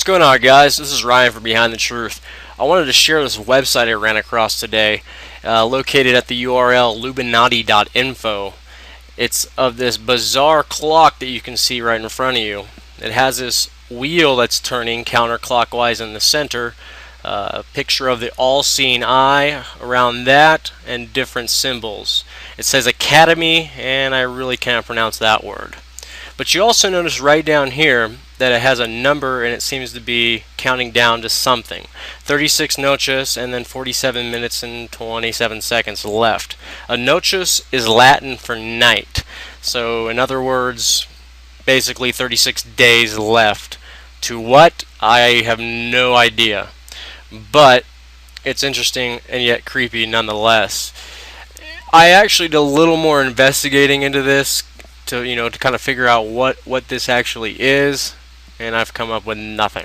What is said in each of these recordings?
What's going on, guys? This is Ryan from Behind the Truth. I wanted to share this website I ran across today, located at the URL Illuminati.info. It's of this bizarre clock that you can see right in front of you. It has this wheel that's turning counterclockwise in the center, a picture of the all-seeing eye around that, and different symbols. It says Academy, and I really can't pronounce that word. But you also notice right down here that it has a number, and it seems to be counting down to something. 36 noches and then 47 minutes and 27 seconds left. A noches is Latin for night. So in other words, basically 36 days left. To what? I have no idea. But it's interesting and yet creepy nonetheless. I actually did a little more investigating into this to kind of figure out what this actually is, and I've come up with nothing.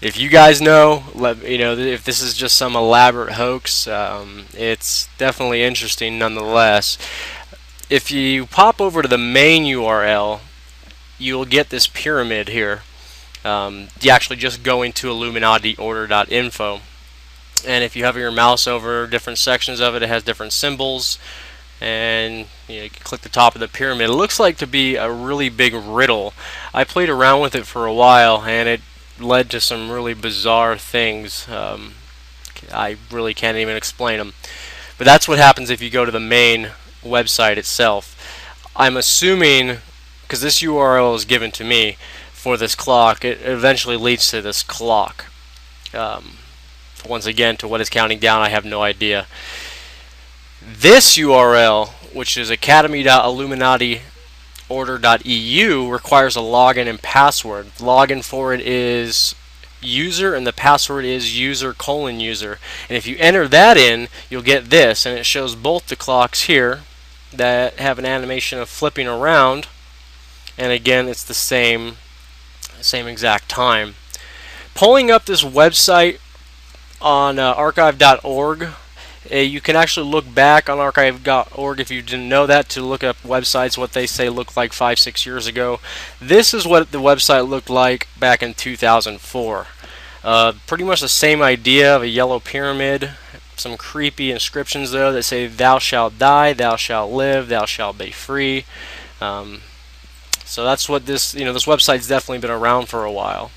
If you guys know, let me know if this is just some elaborate hoax. It's definitely interesting nonetheless. If you pop over to the main URL, you'll get this pyramid here. You actually just go into illuminatiorder.info, and if you hover your mouse over different sections of it, it has different symbols. And you can click the top of the pyramid. It looks like to be a really big riddle. I played around with it for a while, and it led to some really bizarre things. I really can't even explain them. But that's what happens if you go to the main website itself. I'm assuming, because this URL is given to me for this clock, it eventually leads to this clock. Once again, to what is counting down, I have no idea. This URL, which is academy.illuminatiorder.eu, requires a login and password. The login for it is user, and the password is user:user. And if you enter that in, you'll get this, and it shows both the clocks here that have an animation of flipping around, and again, it's the same exact time. Pulling up this website on archive.org, you can actually look back on archive.org if you didn't know that, to look up websites, what they say looked like 5-6 years ago. This is what the website looked like back in 2004. Pretty much the same idea of a yellow pyramid. Some creepy inscriptions though that say "Thou shalt die, thou shalt live, thou shalt be free." So that's what this website's definitely been around for a while.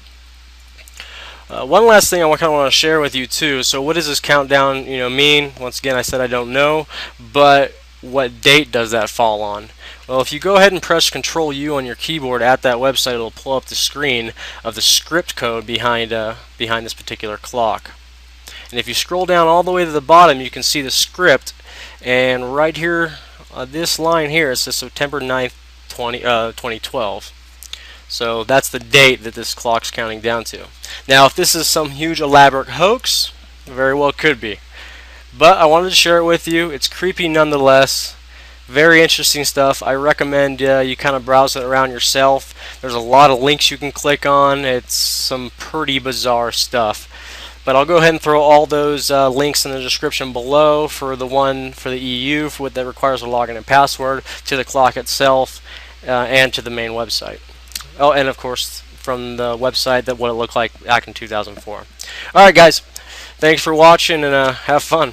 One last thing I kind of want to share with you too. So what does this countdown mean? Once again, I said I don't know, but what date does that fall on? Well, if you go ahead and press Control U on your keyboard at that website, it'll pull up the screen of the script code behind this particular clock. And if you scroll down all the way to the bottom, you can see the script, and right here, this line here, it says September 9th, 2012. So that's the date that this clock's counting down to. Now, if this is some huge elaborate hoax, very well could be. But I wanted to share it with you. It's creepy nonetheless. Very interesting stuff. I recommend you kind of browse it around yourself. There's a lot of links you can click on. It's some pretty bizarre stuff. But I'll go ahead and throw all those links in the description below for the one for the EU, for what that requires a login and password, to the clock itself, and to the main website. Oh, and of course from the website, that what it looked like back in 2004. Alright guys, thanks for watching, and have fun.